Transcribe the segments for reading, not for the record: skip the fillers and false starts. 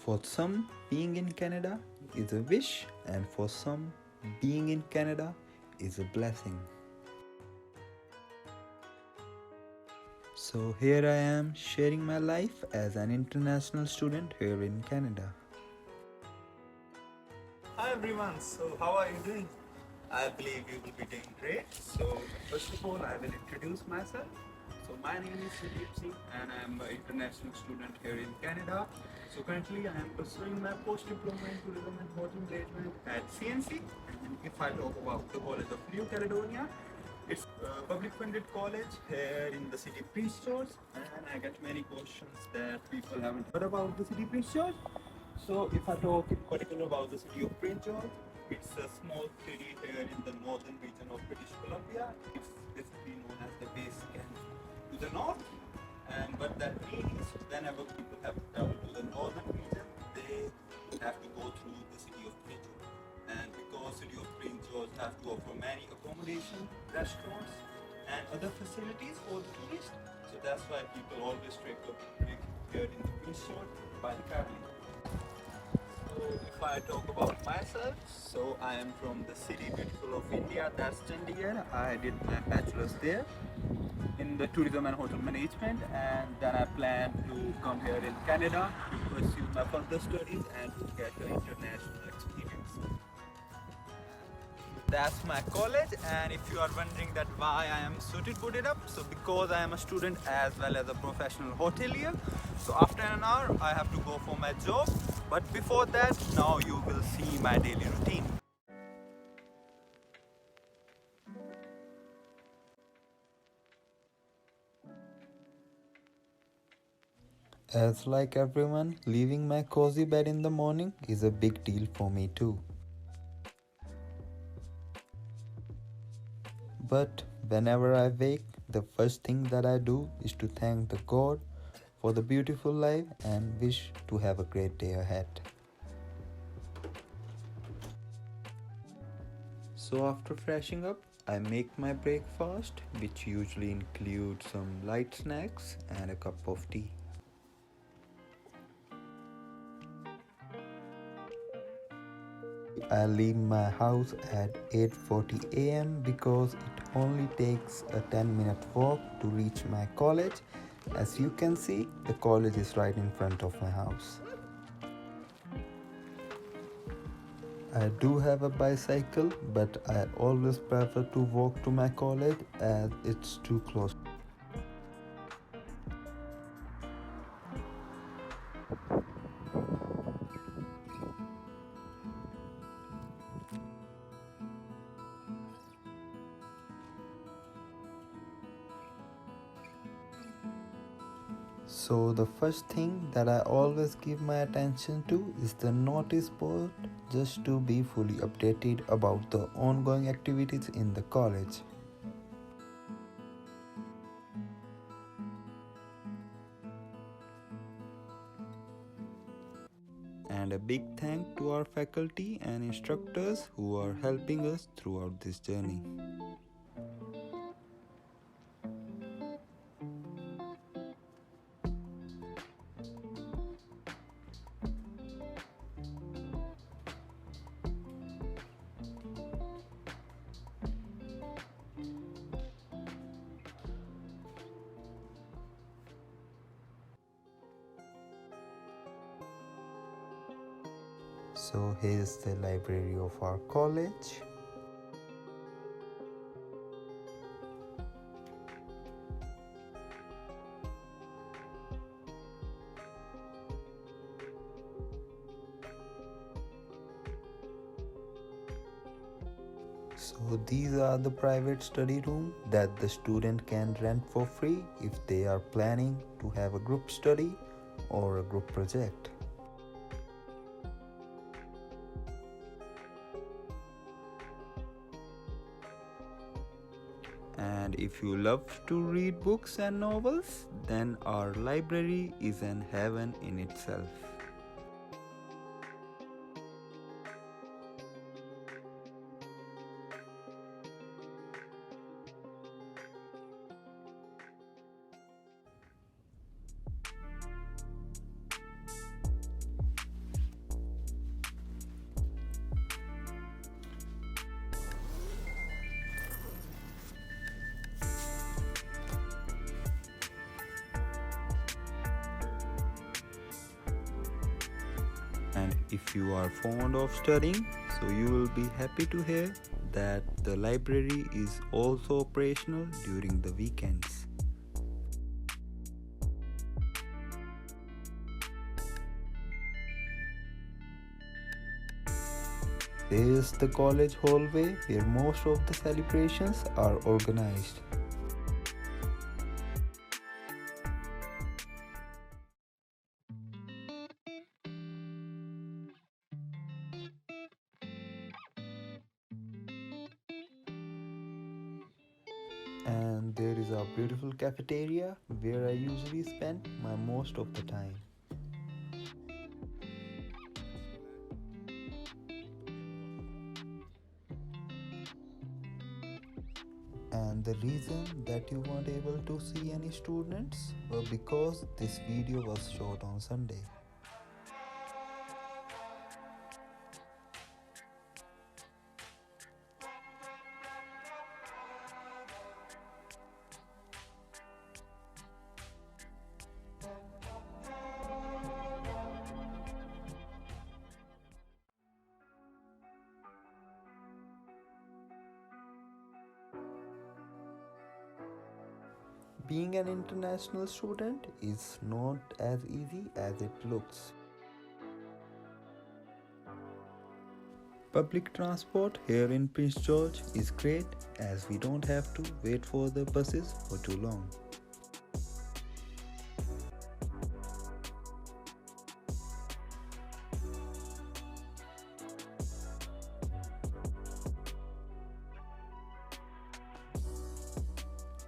For some, being in Canada is a wish, and for some, being in Canada is a blessing. So here I am sharing my life as an international student here in Canada. Hi everyone, so how are you doing? I believe you will be doing great. So first of all, I will introduce myself. So my name is Sudeep Singh and I am an international student here in Canada. So currently I am pursuing my post-diploma in tourism and hotel management at CNC. And if I talk about the College of New Caledonia, it's a public funded college here in the city Prince George, and I get many questions that people haven't heard about the city Prince George. So if I talk in particular about the city of Prince George, it's a small city here in the northern region of British Columbia. It's basically known as the base camp to the north. And what that means is whenever people have to travel to the northern region, they have to go through the city of Prince George. And because city of Prince George have to offer many accommodation, restaurants, and other facilities for the tourists, so that's why people always take a break here in the Prince George while traveling. So if I talk about myself, so I am from the city beautiful of India, that's Chandigarh. I did my bachelor's there in the tourism and hotel management, and then I plan to come here in Canada to pursue my further studies and to get an international experience. That's my college, and if you are wondering that why I am suited put it up, so because I am a student as well as a professional hotelier. So after an hour I have to go for my job, but before that now you will see my daily routine. As like everyone, leaving my cozy bed in the morning is a big deal for me too. But whenever I wake, the first thing that I do is to thank the God for the beautiful life and wish to have a great day ahead. So after freshing up, I make my breakfast, which usually includes some light snacks and a cup of tea. I leave my house at 8:40 a.m. because it only takes a 10-minute walk to reach my college. As you can see, the college is right in front of my house. I do have a bicycle, but I always prefer to walk to my college as it's too close. So the first thing that I always give my attention to is the notice board, just to be fully updated about the ongoing activities in the college. And a big thank to our faculty and instructors who are helping us throughout this journey. So here's the library of our college. So these are the private study room that the student can rent for free if they are planning to have a group study or a group project. And if you love to read books and novels, then our library is an heaven in itself. And if you are fond of studying, so you will be happy to hear that the library is also operational during the weekends. This is the college hallway where most of the celebrations are organized. And there is a beautiful cafeteria where I usually spend my most of the time. And the reason that you weren't able to see any students were because this video was shot on Sunday. Being an international student is not as easy as it looks. Public transport here in Prince George is great as we don't have to wait for the buses for too long.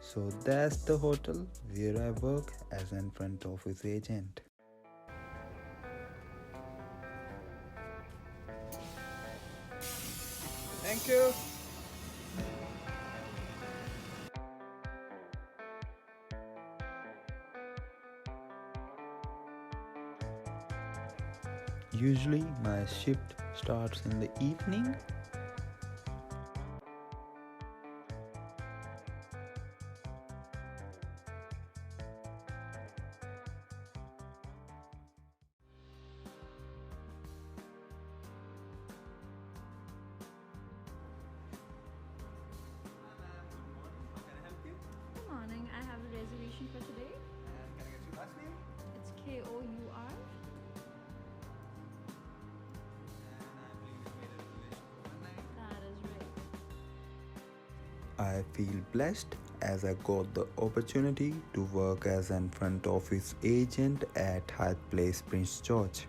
So that's the hotel where I work as an front office agent. Thank you. Usually my shift starts in the evening. How can I help you? Good morning. I have a reservation for today. And can I get your last name? It's Kour. And I believe you made a reservation for one night. That is right. I feel blessed as I got the opportunity to work as an front office agent at Hyde Place, Prince George.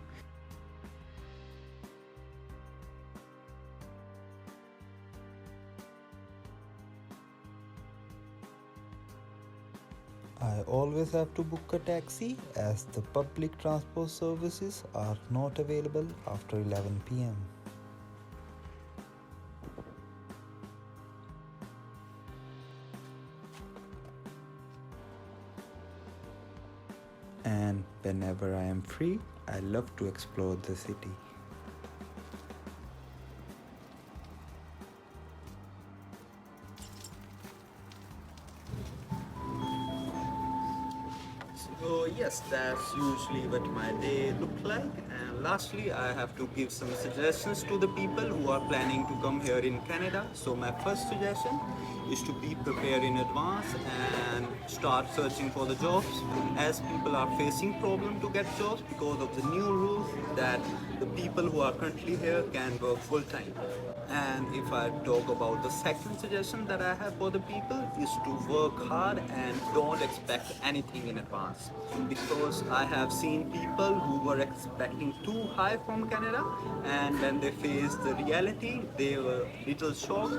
I always have to book a taxi as the public transport services are not available after 11 p.m. And whenever I am free, I love to explore the city. So yes, that's usually what my day look like. And lastly, I have to give some suggestions to the people who are planning to come here in Canada. So my first suggestion is to be prepared in advance and start searching for the jobs, as people are facing problem to get jobs because of the new rules that the people who are currently here can work full time. And if I talk about the second suggestion that I have for the people is to work hard and don't expect anything in advance, because I have seen people who were expecting too high from Canada, and when they faced the reality they were little shocked.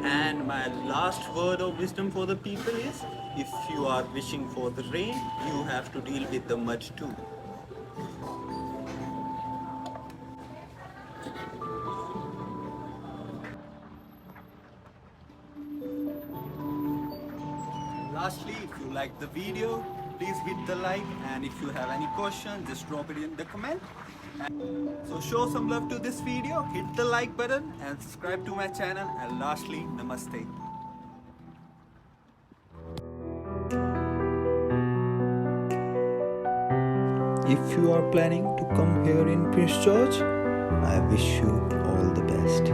And my last word of wisdom for the people is, if you are wishing for the rain, you have to deal with the mud too. Lastly, if you like the video, please hit the like, and if you have any question, just drop it in the comment. So show some love to this video, hit the like button and subscribe to my channel, and lastly, namaste. If you are planning to come here in Prince George, I wish you all the best.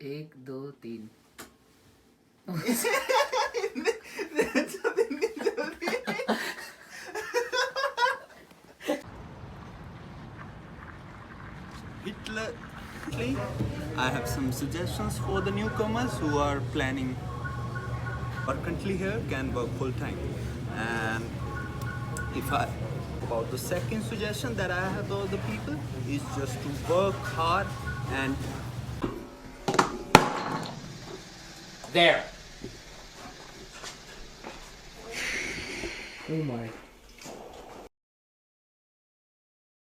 एक दो तीन Hitler. I have some suggestions for the newcomers who are planning or currently here can work full time. And if I about the second suggestion that I have for the people is just to work hard and there. Oh my.